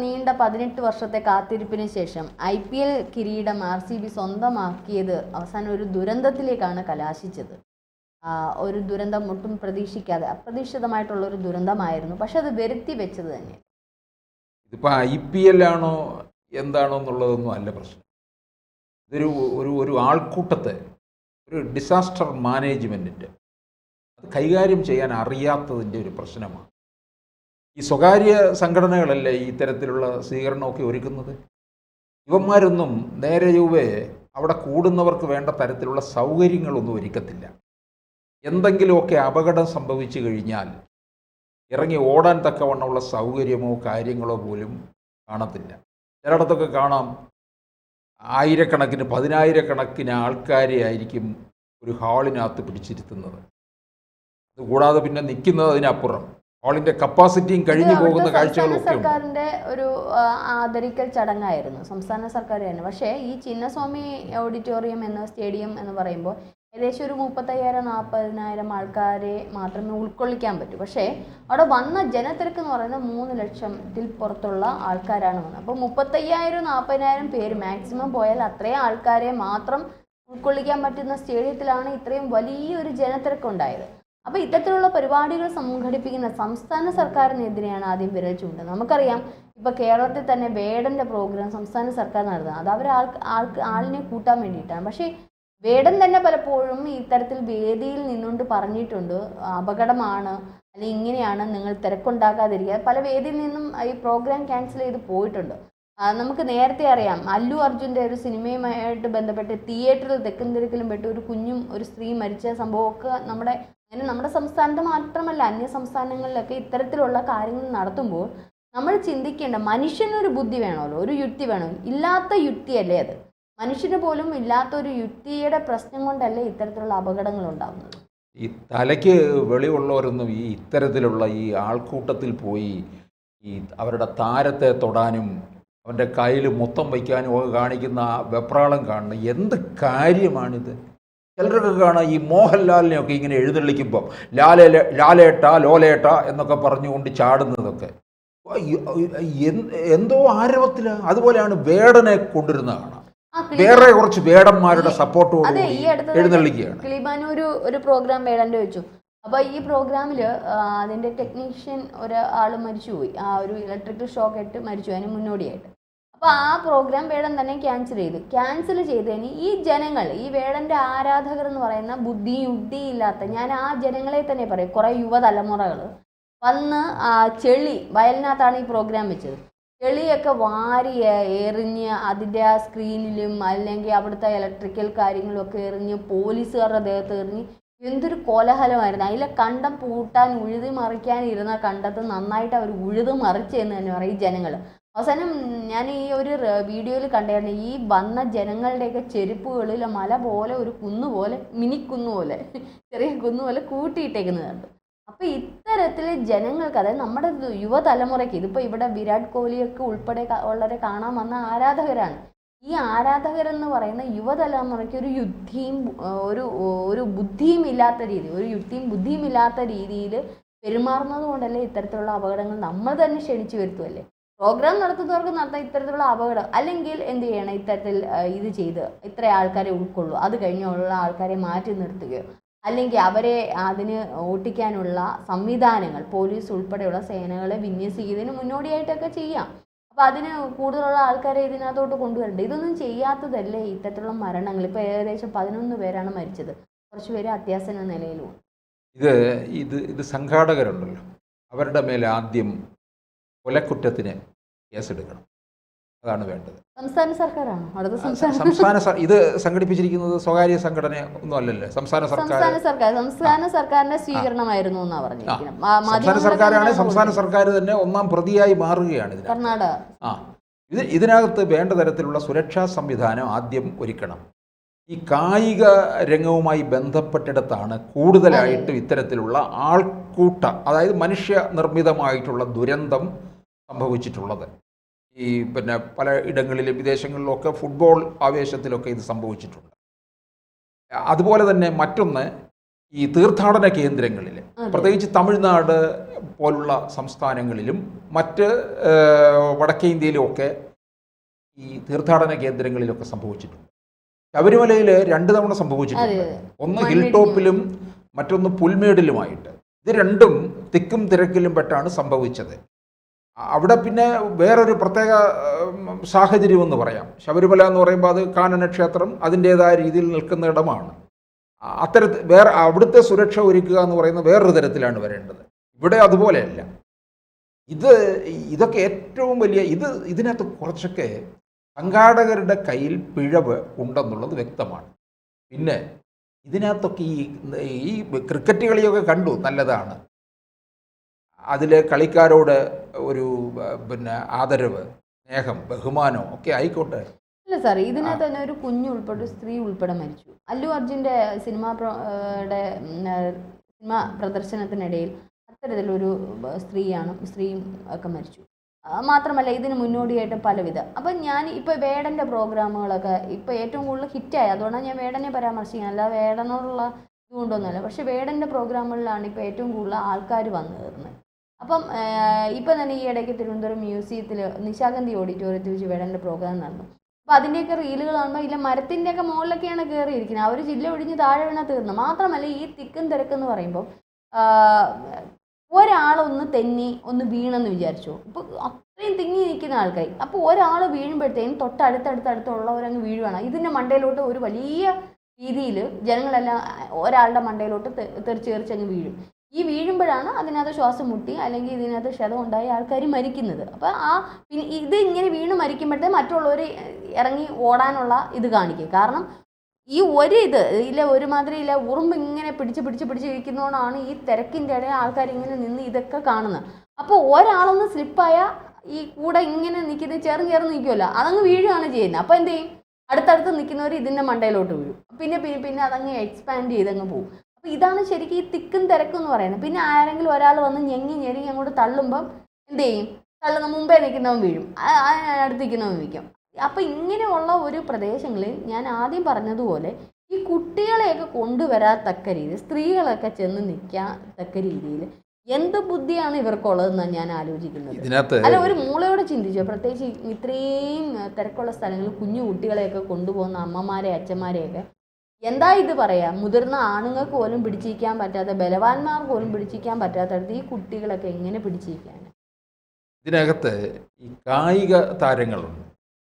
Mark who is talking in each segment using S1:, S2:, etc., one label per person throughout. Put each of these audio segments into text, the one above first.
S1: നീണ്ട 18 വർഷത്തെ കാത്തിരിപ്പിന് ശേഷം IPL കിരീടം RCB സ്വന്തമാക്കിയത് അവസാനം ഒരു ദുരന്തത്തിലേക്കാണ് കലാശിച്ചത്. ഒരു ദുരന്തം ഒട്ടും പ്രതീക്ഷിക്കാതെ അപ്രതീക്ഷിതമായിട്ടുള്ള ഒരു ദുരന്തമായിരുന്നു. പക്ഷെ അത് വരുത്തി വെച്ചത് തന്നെ.
S2: ഇതിപ്പോൾ IPL ആണോ എന്താണോ എന്നുള്ളതൊന്നും അല്ല പ്രശ്നം. ഇതൊരു ഒരു ഒരു ആൾക്കൂട്ടത്തെ ഒരു ഡിസാസ്റ്റർ മാനേജ്മെൻറ്റിൻ്റെ അത് കൈകാര്യം ചെയ്യാൻ അറിയാത്തതിൻ്റെ ഒരു പ്രശ്നമാണ്. ഈ സ്വകാര്യ സംഘടനകളല്ലേ ഈ ഇത്തരത്തിലുള്ള സ്വീകരണമൊക്കെ ഒരുക്കുന്നത്. ഇവന്മാരൊന്നും നേരെ ചൊവ്വേ അവിടെ കൂടുന്നവർക്ക് വേണ്ട തരത്തിലുള്ള സൗകര്യങ്ങളൊന്നും ഒരുക്കത്തില്ല. എന്തെങ്കിലുമൊക്കെ അപകടം സംഭവിച്ചു കഴിഞ്ഞാൽ ഇറങ്ങി ഓടാൻ തക്കവണ്ണമുള്ള സൗകര്യമോ കാര്യങ്ങളോ പോലും കാണത്തില്ല. ചിലയിടത്തൊക്കെ കാണാം ആയിരക്കണക്കിന് 10,000-കണക്കിന് ആൾക്കാരെ ആയിരിക്കും ഒരു ഹാളിനകത്ത് പിടിച്ചിരുത്തുന്നത്. അതുകൂടാതെ പിന്നെ നിൽക്കുന്നത് അതിനപ്പുറം ഹാളിൻ്റെ കപ്പാസിറ്റിയും കഴിഞ്ഞു പോകുന്ന കാഴ്ചകളും ഒക്കെ
S1: സർക്കാരിന്റെ ഒരു ആദരിക്കൽ ചടങ്ങായിരുന്നു, സംസ്ഥാന സർക്കാർ തന്നെ. പക്ഷേ ഈ ചിന്നസ്വാമി ഓഡിറ്റോറിയം എന്ന സ്റ്റേഡിയം എന്ന് പറയുമ്പോൾ ഏകദേശം ഒരു 35,000-40,000 ആൾക്കാരെ മാത്രമേ ഉൾക്കൊള്ളിക്കാൻ പറ്റൂ. പക്ഷേ അവിടെ വന്ന ജനത്തിരക്ക് എന്ന് പറയുന്നത് 3 ലക്ഷത്തിൽ പുറത്തുള്ള ആൾക്കാരാണ് വന്നത്. അപ്പോൾ 35,000-40,000 പേര് മാക്സിമം പോയാൽ അത്രയും ആൾക്കാരെ മാത്രം ഉൾക്കൊള്ളിക്കാൻ പറ്റുന്ന സ്റ്റേഡിയത്തിലാണ് ഇത്രയും വലിയൊരു ജനത്തിരക്കുണ്ടായത്. അപ്പോൾ ഇത്തരത്തിലുള്ള പരിപാടികൾ സംഘടിപ്പിക്കുന്ന സംസ്ഥാന സർക്കാരിനെതിരെയാണ് ആദ്യം വിരൽ ചൂണ്ടുന്നത്. നമുക്കറിയാം, ഇപ്പോൾ കേരളത്തിൽ തന്നെ വേടൻ്റെ പ്രോഗ്രാം സംസ്ഥാന സർക്കാർ നടത്തുന്നത് അത് അവർ ആളിനെ കൂട്ടാൻ വേണ്ടിയിട്ടാണ്. പക്ഷേ വേടൻ തന്നെ പലപ്പോഴും ഇത്തരത്തിൽ വേദിയിൽ നിന്നുകൊണ്ട് പറഞ്ഞിട്ടുണ്ട്, അപകടമാണ് അല്ലെങ്കിൽ ഇങ്ങനെയാണ്, നിങ്ങൾ തിരക്കുണ്ടാക്കാതിരിക്കുക. പല വേദിയിൽ നിന്നും ഈ പ്രോഗ്രാം ക്യാൻസൽ ചെയ്ത് പോയിട്ടുണ്ട്. നമുക്ക് നേരത്തെ അറിയാം, അല്ലു അർജുൻ്റെ ഒരു സിനിമയുമായിട്ട് ബന്ധപ്പെട്ട് തിയേറ്ററിൽ തെക്കും തിരക്കിലും പെട്ട് ഒരു കുഞ്ഞും ഒരു സ്ത്രീ മരിച്ച സംഭവമൊക്കെ നമ്മുടെ സംസ്ഥാനത്ത് മാത്രമല്ല അന്യ സംസ്ഥാനങ്ങളിലൊക്കെ ഇത്തരത്തിലുള്ള കാര്യങ്ങൾ നടത്തുമ്പോൾ നമ്മൾ ചിന്തിക്കേണ്ട, മനുഷ്യനൊരു ബുദ്ധി വേണമല്ലോ, ഒരു യുക്തി വേണം. ഇല്ലാത്ത യുക്തിയല്ലേ അത്? മനുഷ്യന് പോലും ഇല്ലാത്ത ഒരു യുക്തിയുടെ പ്രശ്നം കൊണ്ടല്ലേ ഇത്തരത്തിലുള്ള അപകടങ്ങൾ ഉണ്ടാകുന്നത്.
S2: ഈ തലയ്ക്ക് വെളിവുള്ളവരൊന്നും ഈ ഇത്തരത്തിലുള്ള ഈ ആൾക്കൂട്ടത്തിൽ പോയി ഈ അവരുടെ താരത്തെ തൊടാനും അവൻ്റെ കയ്യിൽ മൊത്തം വയ്ക്കാനും ഒക്കെ കാണിക്കുന്ന ആ വെപ്രാളം കാണുന്ന എന്ത് കാര്യമാണിത്? ചിലരൊക്കെ കാണാം ഈ മോഹൻലാലിനെയൊക്കെ ഇങ്ങനെ എഴുന്നള്ളിക്കുമ്പം ലാലേട്ട ലോലേട്ട എന്നൊക്കെ പറഞ്ഞുകൊണ്ട് ചാടുന്നതൊക്കെ എന്തോ ആരവത്തില. അതുപോലെയാണ് വേടനെ കൊണ്ടിരുന്നത് കാണാം. വേറെ കുറച്ച് വേടന്മാരുടെ സപ്പോർട്ടോട് എഴുന്നള്ളിക്കുകയാണ്.
S1: കിളിമാനൂര് ഒരു പ്രോഗ്രാം വേടൻ്റെ വെച്ചു. അപ്പോൾ ഈ പ്രോഗ്രാമിൽ അതിൻ്റെ ടെക്നീഷ്യൻ ഒരാൾ മരിച്ചുപോയി, ആ ഒരു ഇലക്ട്രിക്കൽ ഷോക്ക് ഇട്ട് മരിച്ചു അതിന് മുന്നോടിയായിട്ട്. അപ്പോൾ ആ പ്രോഗ്രാം വേടൻ തന്നെ ക്യാൻസൽ ചെയ്തതിന് ഈ ജനങ്ങൾ, ഈ വേടൻ്റെ ആരാധകർ എന്ന് പറയുന്ന യുക്തിയില്ലാത്ത, ഞാൻ ആ ജനങ്ങളെ തന്നെ പറയും, കുറേ യുവതലമുറകൾ വന്ന് വയലിനകത്താണ് ഈ പ്രോഗ്രാം വെച്ചത്. ചെളിയൊക്കെ വാരി എറിഞ്ഞ് അതിൻ്റെ ആ സ്ക്രീനിലും അല്ലെങ്കിൽ അവിടുത്തെ ഇലക്ട്രിക്കൽ കാര്യങ്ങളൊക്കെ എറിഞ്ഞ് പോലീസുകാരുടെ ദേഹത്ത് എറിഞ്ഞ് എന്തൊരു കോലാഹലമായിരുന്നു. അതിലെ കണ്ടം പൂട്ടാൻ ഉഴുതി മറിക്കാൻ ഇരുന്ന കണ്ടത്ത് നന്നായിട്ട് അവർ ഉഴുത് മറിച്ചെന്ന് തന്നെ പറയും ഈ ജനങ്ങൾ. അവസാനം ഞാൻ ഈ ഒരു വീഡിയോയിൽ കണ്ടായിരുന്നു, ഈ വന്ന ജനങ്ങളുടെയൊക്കെ ചെരുപ്പുകളിൽ മല പോലെ ഒരു കുന്നുപോലെ, മിനിക്കുന്നുപോലെ, ചെറിയ കുന്നുപോലെ കൂട്ടിയിട്ടേക്കുന്നത് കണ്ടു. അപ്പോൾ ഇത്തരത്തിൽ ജനങ്ങൾക്ക്, അതായത് നമ്മുടെ യുവതലമുറയ്ക്ക്, ഇതിപ്പോൾ ഇവിടെ വിരാട് കോഹ്ലിയൊക്കെ ഉൾപ്പെടെ ഉള്ളവരെ കാണാൻ വന്ന ആരാധകരാണ്. ഈ ആരാധകരെന്ന് പറയുന്ന യുവതലമുറയ്ക്ക് ഒരു ഒരു ബുദ്ധിയും ഇല്ലാത്ത രീതി, ഒരു യുക്തിയും ബുദ്ധിയും ഇല്ലാത്ത രീതിയിൽ പെരുമാറുന്നത് കൊണ്ടല്ലേ ഇത്തരത്തിലുള്ള അപകടങ്ങൾ നമ്മൾ തന്നെ ക്ഷണിച്ചു വരുത്തുമല്ലേ. പ്രോഗ്രാം നടത്തുന്നവർക്ക് നടത്താൻ ഇത്തരത്തിലുള്ള അപകടം, അല്ലെങ്കിൽ എന്ത് ചെയ്യണം, ഇത്തരത്തിൽ ഇത് ചെയ്ത് ഇത്ര ആൾക്കാരെ ഉൾക്കൊള്ളൂ, അത് കഴിഞ്ഞുള്ള ആൾക്കാരെ മാറ്റി നിർത്തുകയോ അല്ലെങ്കിൽ അവരെ അതിന് ഓട്ടിക്കാനുള്ള സംവിധാനങ്ങൾ പോലീസ് ഉൾപ്പെടെയുള്ള സേനകളെ വിന്യസിക്കുന്നതിന് മുന്നോടിയായിട്ടൊക്കെ ചെയ്യാം. അപ്പോൾ അതിന് കൂടുതലുള്ള ആൾക്കാരെ ഇതിനകത്തോട്ട് കൊണ്ടുവരണ്ടേ? ഇതൊന്നും ചെയ്യാത്തതല്ലേ ഇത്തരത്തിലുള്ള മരണങ്ങൾ. ഇപ്പോൾ ഏകദേശം 11 പേരാണ് മരിച്ചത്, കുറച്ച് പേര് അത്യാസന്ന നിലയിലും.
S2: ഇത് സംഘാടകരുണ്ടല്ലോ, അവരുടെ മേലെ ആദ്യം കൊലക്കുറ്റത്തിന് കേസെടുക്കണം. അതാണ് വേണ്ടത്.
S1: സംസ്ഥാന സർക്കാരാണോ അടുത്ത?
S2: ഇത് സംഘടിപ്പിച്ചിരിക്കുന്നത് സ്വകാര്യ സംഘടന ഒന്നും അല്ലല്ലോ, സംസ്ഥാന
S1: സർക്കാരിന്റെ സ്വീകരണമായിരുന്നു എന്നാ പറഞ്ഞിരിക്കുന്നത്.
S2: സംസ്ഥാന സർക്കാരാണ്, സംസ്ഥാന സർക്കാർ തന്നെ ഒന്നാം പ്രതിയായി മാറുകയാണ്
S1: കർണാടക.
S2: ഇതിനകത്ത് വേണ്ട തരത്തിലുള്ള സുരക്ഷാ സംവിധാനം ആദ്യം ഒരുക്കണം. ഈ കായിക രംഗവുമായി ബന്ധപ്പെട്ടിടത്താണ് കൂടുതലായിട്ടും ഇത്തരത്തിലുള്ള ആൾക്കൂട്ട, അതായത് മനുഷ്യ നിർമ്മിതമായിട്ടുള്ള ദുരന്തം സംഭവിച്ചിട്ടുള്ളത്. ഈ പല ഇടങ്ങളിലും വിദേശങ്ങളിലൊക്കെ ഫുട്ബോൾ ആവേശത്തിലൊക്കെ ഇത് സംഭവിച്ചിട്ടുണ്ട്. അതുപോലെ തന്നെ മറ്റൊന്ന്, ഈ തീർത്ഥാടന കേന്ദ്രങ്ങളിൽ, പ്രത്യേകിച്ച് തമിഴ്നാട് പോലുള്ള സംസ്ഥാനങ്ങളിലും മറ്റ് വടക്കേ ഇന്ത്യയിലുമൊക്കെ ഈ തീർത്ഥാടന കേന്ദ്രങ്ങളിലൊക്കെ സംഭവിച്ചിട്ടുണ്ട്. ശബരിമലയിൽ 2 തവണ സംഭവിച്ചിട്ടുണ്ട്. ഒന്ന് ഹിൽ ടോപ്പിലും മറ്റൊന്ന് പുൽമേടിലുമായിട്ട്. ഇത് രണ്ടും തിക്കും തിരക്കിലും പെട്ടാണ് സംഭവിച്ചത്. അവിടെ പിന്നെ വേറൊരു പ്രത്യേക സാഹചര്യം എന്ന് പറയാം. ശബരിമല എന്ന് പറയുമ്പോൾ അത് കാനന ക്ഷേത്രം അതിൻ്റേതായ രീതിയിൽ നിൽക്കുന്ന ഇടമാണ്. വേറെ അവിടുത്തെ സുരക്ഷ ഒരുക്കുക എന്ന് പറയുന്ന വേറൊരു തരത്തിലാണ് വരേണ്ടത്. ഇവിടെ അതുപോലെയല്ല. ഇതൊക്കെ ഏറ്റവും വലിയ ഇതിനകത്ത് കുറച്ചൊക്കെ സംഘാടകരുടെ കയ്യിൽ പിഴവ് ഉണ്ടെന്നുള്ളത് വ്യക്തമാണ്. പിന്നെ ഇതിനകത്തൊക്കെ ഈ ക്രിക്കറ്റ് കളിയൊക്കെ കണ്ടു, നല്ലതാണ്. അതിൽ കളിക്കാരോട് ഒരു ആദരവ്, സ്നേഹം, ബഹുമാനം ഒക്കെ ആയിക്കോട്ടെ.
S1: അല്ല സാർ, ഇതിനകത്ത് തന്നെ ഒരു കുഞ്ഞു ഉൾപ്പെടെ സ്ത്രീ ഉൾപ്പെടെ മരിച്ചു. അല്ലു അർജുൻ്റെ സിനിമാ പ്രദർശനത്തിനിടയിൽ അത്തരത്തിലൊരു സ്ത്രീയും ഒക്കെ മരിച്ചു. മാത്രമല്ല ഇതിന് മുന്നോടിയായിട്ട് പലവിധ. അപ്പം ഞാൻ ഇപ്പോൾ വേടൻ്റെ പ്രോഗ്രാമുകളൊക്കെ ഇപ്പോൾ ഏറ്റവും കൂടുതൽ ഹിറ്റായി, അതുകൊണ്ടാണ് ഞാൻ വേടനെ പരാമർശിക്കുന്നത്, അല്ല വേടനോടുള്ള ഇതുകൊണ്ടൊന്നുമല്ല. പക്ഷേ വേടൻ്റെ പ്രോഗ്രാമുകളിലാണ് ഇപ്പോൾ ഏറ്റവും കൂടുതൽ ആൾക്കാർ വന്നു കയറുന്നത്. അപ്പം ഇപ്പം തന്നെ ഈ ഇടയ്ക്ക് തിരുവനന്തപുരം മ്യൂസിയത്തിൽ നിശാഗന്ധി ഓഡിറ്റോറിയത്തിൽ വെച്ച് വേടൻ്റെ പ്രോഗ്രാം നടന്നു. അപ്പോൾ അതിൻ്റെയൊക്കെ റീലുകൾ കാണുമ്പോൾ ഇല്ല മരത്തിൻ്റെയൊക്കെ മുകളിലൊക്കെയാണ് കയറിയിരിക്കുന്നത്. അവർ ജില്ല ഒഴിഞ്ഞ് താഴെ വീണാൽ തീർന്നു. മാത്രമല്ല ഈ തിക്കും തിരക്കെന്ന് പറയുമ്പോൾ ഒരാളൊന്ന് തെന്നി ഒന്ന് വീണെന്ന് വിചാരിച്ചു. ഇപ്പോൾ അത്രയും തിങ്ങി നിൽക്കുന്ന ആൾക്കാർ, അപ്പോൾ ഒരാൾ വീഴുമ്പോഴത്തേക്കും തൊട്ടടുത്തുള്ളവരങ്ങ് വീഴുവാണ്. ഇതിൻ്റെ മണ്ടയിലോട്ട് ഒരു വലിയ രീതിയിൽ ജനങ്ങളെല്ലാം ഒരാളുടെ മണ്ടയിലോട്ട് തെറിച്ചങ്ങ് വീഴും. ഈ വീഴുമ്പോഴാണ് അതിനകത്ത് ശ്വാസം മുട്ടി അല്ലെങ്കിൽ ഇതിനകത്ത് ക്ഷതം ഉണ്ടായി ആൾക്കാർ മരിക്കുന്നത്. അപ്പോൾ പിന്നെ ഇത് ഇങ്ങനെ വീണ് മരിക്കുമ്പോഴത്തേ മറ്റുള്ളവർ ഇറങ്ങി ഓടാനുള്ള ഇത് കാണിക്കും. കാരണം ഈ ഒരുമാതിരി ഉറുമ്പ് ഇങ്ങനെ പിടിച്ചിരിക്കുന്നതുകൊണ്ടാണ് ഈ തിരക്കിൻ്റെ ഇടയിൽ ആൾക്കാർ ഇങ്ങനെ നിന്ന് ഇതൊക്കെ കാണുന്നത്. അപ്പോൾ ഒരാളൊന്ന് സ്ലിപ്പായാൽ ഈ കൂടെ ഇങ്ങനെ നിൽക്കുന്നത് ചേർന്ന് നിൽക്കുമല്ലോ, അതങ്ങ് വീഴുകയാണ് ചെയ്യുന്നത്. അപ്പോൾ എന്ത് ചെയ്യും? അടുത്തടുത്ത് നിൽക്കുന്നവർ ഇതിൻ്റെ മണ്ടയിലോട്ട് വീഴും. പിന്നെ അതങ്ങ് എക്സ്പാൻഡ് ചെയ്തങ്ങ് പോകും. അപ്പോൾ ഇതാണ് ശരിക്കും ഈ തിക്കും തിരക്കും എന്ന് പറയുന്നത്. പിന്നെ ആരെങ്കിലും ഒരാൾ വന്ന് ഞെരുങ്ങി അങ്ങോട്ട് തള്ളുമ്പം എന്ത് ചെയ്യും? തള്ളുന്ന മുമ്പേ നിൽക്കുന്നവൻ വീഴും, അടുത്ത് നിൽക്കുന്നവൻ നിൽക്കും. അപ്പം ഇങ്ങനെയുള്ള ഒരു പ്രദേശങ്ങളിൽ ഞാൻ ആദ്യം പറഞ്ഞതുപോലെ ഈ കുട്ടികളെയൊക്കെ കൊണ്ടുവരാത്തക്ക രീതിയിൽ, സ്ത്രീകളൊക്കെ ചെന്ന് നിൽക്കാത്തക്ക രീതിയിൽ എന്ത് ബുദ്ധിയാണ് ഇവർക്കുള്ളതെന്നാണ് ഞാൻ ആലോചിക്കുന്നത്. അല്ല, ഒരു മൂളയോട് ചിന്തിച്ചോ? പ്രത്യേകിച്ച് ഇത്രയും തിരക്കുള്ള സ്ഥലങ്ങളിൽ കുഞ്ഞു കുട്ടികളെയൊക്കെ കൊണ്ടുപോകുന്ന അമ്മമാരെ അച്ഛന്മാരെയൊക്കെ എന്താ ഇത് പറയാ? മുതിർന്ന ആണുങ്ങൾക്ക് പോലും പിടിച്ചിരിക്കാൻ പറ്റാത്ത, ബലവാന്മാർക്ക് പോലും പിടിച്ചിരിക്കാൻ പറ്റാത്തടത്ത് ഈ കുട്ടികളൊക്കെ എങ്ങനെ പിടിച്ചിരിക്കാൻ?
S2: ഇതിനകത്ത് ഈ കായിക താരങ്ങളുണ്ട്,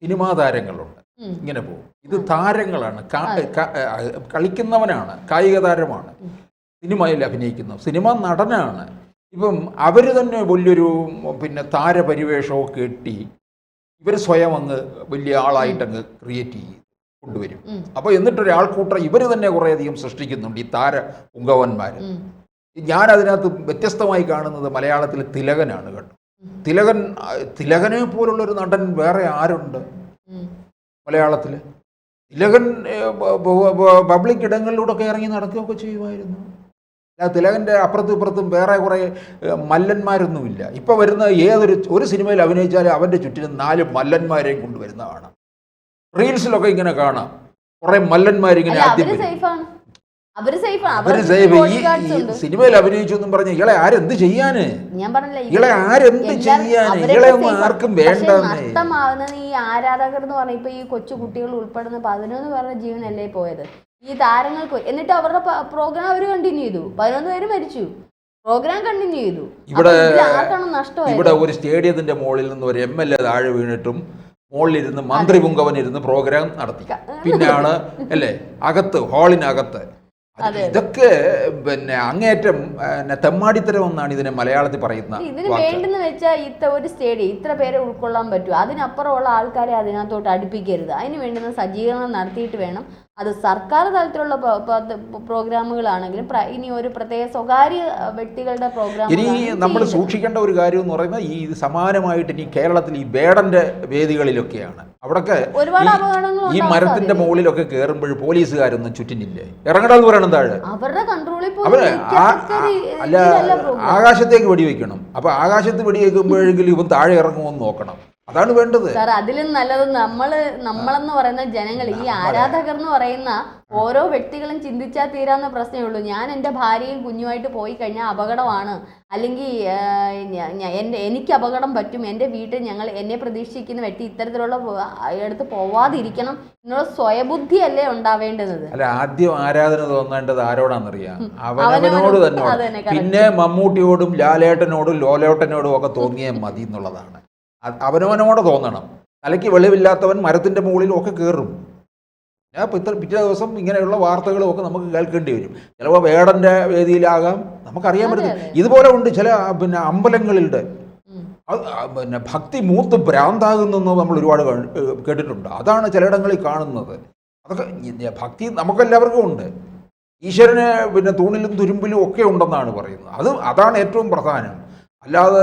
S2: സിനിമാ താരങ്ങളുണ്ട്, ഇങ്ങനെ പോകും. ഇത് താരങ്ങളാണ്, കളിക്കുന്നവനാണ്, കായിക താരമാണ്, സിനിമയിൽ അഭിനയിക്കുന്ന സിനിമാ നടനാണ്. ഇപ്പം അവർ തന്നെ വലിയൊരു താരപരിവേഷമൊക്കെ കെട്ടി ഇവർ സ്വയം അങ്ങ് വലിയ ആളായിട്ടങ്ങ് ക്രിയേറ്റ് കൊണ്ടുവരും. അപ്പോൾ എന്നിട്ടൊരാൾക്കൂട്ടം ഇവർ തന്നെ കുറേയധികം സൃഷ്ടിക്കുന്നുണ്ട്, ഈ താര പുങ്കവന്മാർ. ഞാൻ അതിനകത്ത് വ്യത്യസ്തമായി കാണുന്നത് മലയാളത്തിൽ തിലകനാണ് കേട്ടോ. തിലകനെ പോലുള്ളൊരു നടൻ വേറെ ആരുണ്ട് മലയാളത്തിൽ? തിലകൻ പബ്ലിക് ഇടങ്ങളിലൂടെയൊക്കെ ഇറങ്ങി നടക്കുകയൊക്കെ ചെയ്യുമായിരുന്നു. തിലകൻ്റെ അപ്പുറത്തും ഇപ്പുറത്തും വേറെ കുറേ മല്ലന്മാരൊന്നുമില്ല. ഇപ്പോൾ വരുന്ന ഒരു സിനിമയിൽ അഭിനയിച്ചാൽ അവൻ്റെ ചുറ്റിനും 4 മല്ലന്മാരെയും കൊണ്ടുവരുന്നതാണ്. റീൽസിലൊക്കെ ഇങ്ങനെ കാണാം, കുറേ മല്ലന്മാരിങ്ങനെ ആദ്യം സിനിമയിൽ അഭിനയിച്ചു എന്നും പറഞ്ഞ ഇയാളെ ആരെന്ത് ചെയ്യാന്? ഇയാളെ ആരെന്ത് ചെയ്യാന്? ഇയാളെ ഒന്നും ആർക്കും വേണ്ട.
S1: നഷ്ടമാവുന്നത് ഈ ആരാധകർ എന്ന് പറഞ്ഞ ഇപ്പൊ ഈ കൊച്ചു കുട്ടികൾ ഉൾപ്പെടുന്ന 11 പേരുടെ ജീവനല്ലേ പോയത് ഈ താരങ്ങൾക്ക്. എന്നിട്ട് അവരുടെ പ്രോഗ്രാം അവർ കണ്ടിന്യൂ ചെയ്തു. 11 പേര് മരിച്ചു, പ്രോഗ്രാം കണ്ടിന്യൂ ചെയ്തു. ആർക്കാണ് നഷ്ടമായത്?
S2: ഇവിടെ ഒരു സ്റ്റേഡിയത്തിന്റെ മുകളിൽ നിന്ന് ഒരു MLA താഴെ വീണിട്ടും മുകളിലിരുന്ന് മന്ത്രി പുങ്കവൻ ഇരുന്ന് പ്രോഗ്രാം നടത്തി. പിന്നെയാണ് അല്ലേ ഹാളിനകത്ത്. ഇതൊക്കെ അങ്ങേറ്റം തെമ്മാടിത്തരം എന്നാണ് ഇതിനെ മലയാളത്തിൽ പറയുന്നത്.
S1: ഇതിന് വേണ്ടെന്ന് വെച്ചാൽ ഒരു സ്റ്റേഡിയം ഇത്ര പേരെ ഉൾക്കൊള്ളാൻ പറ്റും, അതിനപ്പുറമുള്ള ആൾക്കാരെ അതിനകത്തോട്ട് അടുപ്പിക്കരുത്. അതിന് വേണ്ടുന്ന സജ്ജീകരണം നടത്തിയിട്ട് വേണം. അത് സർക്കാർ തലത്തിലുള്ള പ്രോഗ്രാമുകളാണെങ്കിലും ഇനി ഒരു പ്രത്യേക സ്വകാര്യ വ്യക്തികളുടെ പ്രോഗ്രാം.
S2: ഇനി നമ്മൾ സൂക്ഷിക്കേണ്ട ഒരു കാര്യം എന്ന് പറയുന്നത് ഈ സമാനമായിട്ട് ഇനി കേരളത്തിൽ ഈ വേടന്റെ വേദികളിലൊക്കെയാണ്. അവിടൊക്കെ ഈ മരത്തിന്റെ മുകളിലൊക്കെ കയറുമ്പോൾ പോലീസുകാരൊന്നും ചുറ്റിനില്ലേ? ഇറങ്ങണമെന്ന് പറയണം താഴെ.
S1: അവരുടെ കൺട്രോളിൽ
S2: അല്ല, ആകാശത്തേക്ക് വെടിവെക്കണം. അപ്പൊ ആകാശത്ത് വെടിവെക്കുമ്പോഴെങ്കിലും ഇവൻ താഴെ ഇറങ്ങുമെന്ന് നോക്കണം. അതാണ് വേണ്ടത്.
S1: സാർ അതിലും നല്ലത് നമ്മളെന്ന് പറയുന്ന ജനങ്ങൾ, ഈ ആരാധകർ എന്ന് പറയുന്ന ഓരോ വ്യക്തികളും ചിന്തിച്ചാൽ തീരാവുന്ന പ്രശ്നമേ ഉള്ളൂ. ഞാൻ എൻ്റെ ഭാര്യയും കുഞ്ഞുമായിട്ട് പോയി കഴിഞ്ഞാൽ അപകടമാണ്, അല്ലെങ്കിൽ എനിക്ക് അപകടം പറ്റും, എൻ്റെ വീട്ടിൽ എന്നെ പ്രതീക്ഷിക്കുന്ന വ്യക്തി ഇത്തരത്തിലുള്ള എടുത്ത് പോവാതിരിക്കണം എന്നുള്ള സ്വയബുദ്ധിയല്ലേ ഉണ്ടാവേണ്ടത്.
S2: അല്ല, ആദ്യം ആരാധന തോന്നേണ്ടത് ആരോടാണെന്നറിയാം? അവനവനോട് തന്നെ. പിന്നെ മമ്മൂട്ടിയോടും ലാലേട്ടനോടും ലോലേട്ടനോടും ഒക്കെ തോന്നിയാൽ മതി എന്നുള്ളതാണ്. അവനവനോട് തോന്നണം. തലയ്ക്ക് വെളിവില്ലാത്തവൻ മരത്തിൻ്റെ മുകളിലും ഒക്കെ കയറും. പിറ്റേ ദിവസം ഇങ്ങനെയുള്ള വാർത്തകളും ഒക്കെ നമുക്ക് കേൾക്കേണ്ടി വരും. ചിലപ്പോൾ വേടൻ്റെ വേദിയിലാകാം, നമുക്കറിയാൻ പറ്റും. ഇതുപോലെ ഉണ്ട് ചില അമ്പലങ്ങളിലുണ്ട് ഭക്തി മൂത്ത് ഭ്രാന്താകുന്നെന്ന് നമ്മൾ ഒരുപാട് കേട്ടിട്ടുണ്ട്. അതാണ് ചിലയിടങ്ങളിൽ കാണുന്നത്. അതൊക്കെ ഭക്തി നമുക്കെല്ലാവർക്കും ഉണ്ട്. ഈശ്വരന് തൂണിലും തുരുമ്പിലും ഒക്കെ ഉണ്ടെന്നാണ് പറയുന്നത്. അതാണ് ഏറ്റവും പ്രധാനം. അല്ലാതെ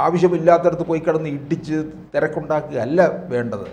S2: ആവശ്യമില്ലാത്തടത്ത് പോയി കിടന്ന് ഇടിച്ച് തിരക്കുണ്ടാക്കുക അല്ല വേണ്ടത്.